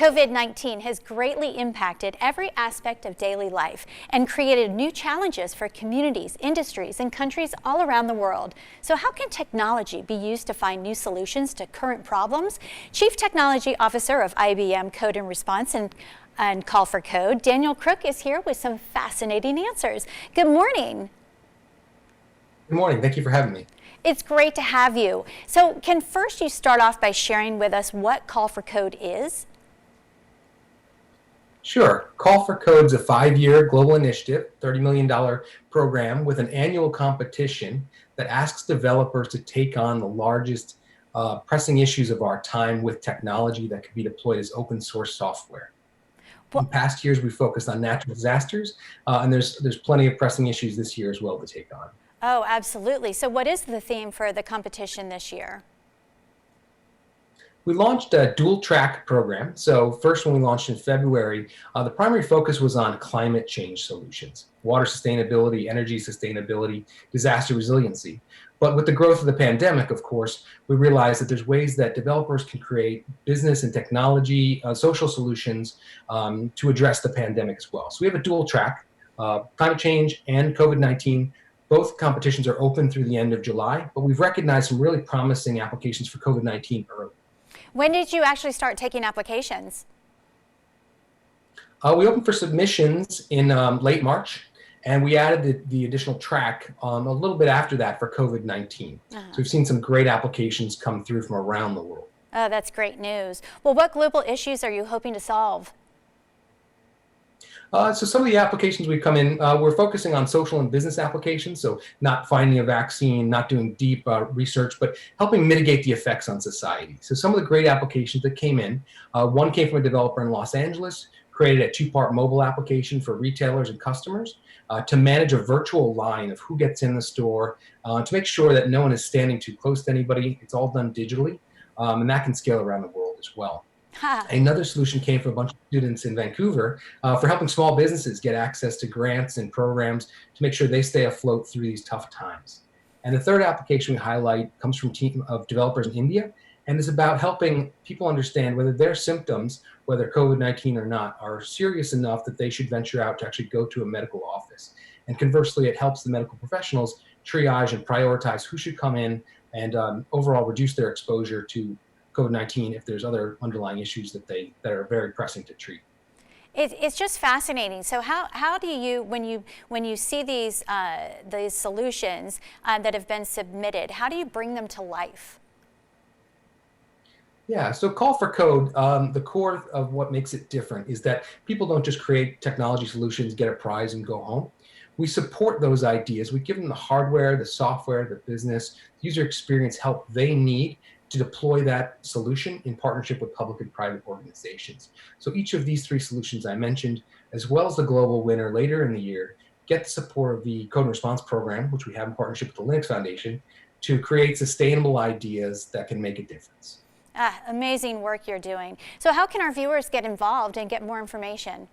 COVID-19 has greatly impacted every aspect of daily life and created new challenges for communities, industries, and countries all around the world. So how can technology be used to find new solutions to current problems? Chief Technology Officer of IBM Code and Response and Call for Code, Daniel Crook, is here with some fascinating answers. Good morning. Good morning. Thank you for having me. It's great to have you. So can first you start off by sharing with us what Call for Code is? Sure. Call for Code is a 5-year global initiative, $30 million program with an annual competition that asks developers to take on the largest pressing issues of our time with technology that can be deployed as open source software. In past years, we focused on natural disasters, and there's plenty of pressing issues this year as well to take on. Oh, absolutely. So what is the theme for the competition this year? We launched a dual track program. So first, when we launched in February, the primary focus was on climate change solutions, water sustainability, energy sustainability, disaster resiliency. But with the growth of the pandemic, of course, we realized that there's ways that developers can create business and technology, social solutions to address the pandemic as well. So we have a dual track, climate change and COVID-19. Both competitions are open through the end of July, but we've recognized some really promising applications for COVID-19 early. When did you actually start taking applications? We opened for submissions in late March, and we added the additional track a little bit after that for COVID-19. So we've seen some great applications come through from around the world. Oh, that's great news. Well, what global issues are you hoping to solve? So some of the applications we've come in, we're focusing on social and business applications, so not finding a vaccine, not doing deep research, but helping mitigate the effects on society. So some of the great applications that came in, one came from a developer in Los Angeles, created a 2-part mobile application for retailers and customers to manage a virtual line of who gets in the store, to make sure that no one is standing too close to anybody. It's all done digitally, and that can scale around the world as well. Another solution came from a bunch of students in Vancouver for helping small businesses get access to grants and programs to make sure they stay afloat through these tough times. And the third application we highlight comes from a team of developers in India, and is about helping people understand whether their symptoms, whether COVID-19 or not, are serious enough that they should venture out to actually go to a medical office. And conversely, it helps the medical professionals triage and prioritize who should come in and overall reduce their exposure to COVID-19 if there's other underlying issues that are very pressing to treat. It's just fascinating. So how do you, when you see these solutions that have been submitted, how do you bring them to life? Yeah, so Call for Code, the core of what makes it different is that people don't just create technology solutions, get a prize, and go home. We support those ideas. We give them the hardware, the software, the business, user experience help they need to deploy that solution in partnership with public and private organizations. So each of these 3 solutions I mentioned, as well as the global winner later in the year, get the support of the Code and Response program, which we have in partnership with the Linux Foundation, to create sustainable ideas that can make a difference. Amazing work you're doing. So how can our viewers get involved and get more information?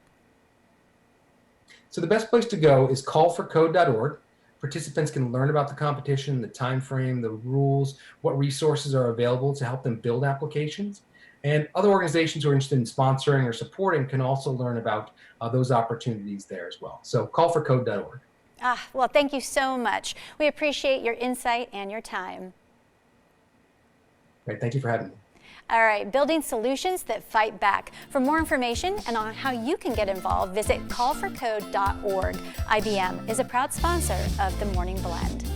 So the best place to go is callforcode.org. Participants can learn about the competition, the time frame, the rules, what resources are available to help them build applications. And other organizations who are interested in sponsoring or supporting can also learn about those opportunities there as well. So callforcode.org. Well, thank you so much. We appreciate your insight and your time. Great, thank you for having me. All right, building solutions that fight back. For more information and on how you can get involved, visit callforcode.org. IBM is a proud sponsor of The Morning Blend.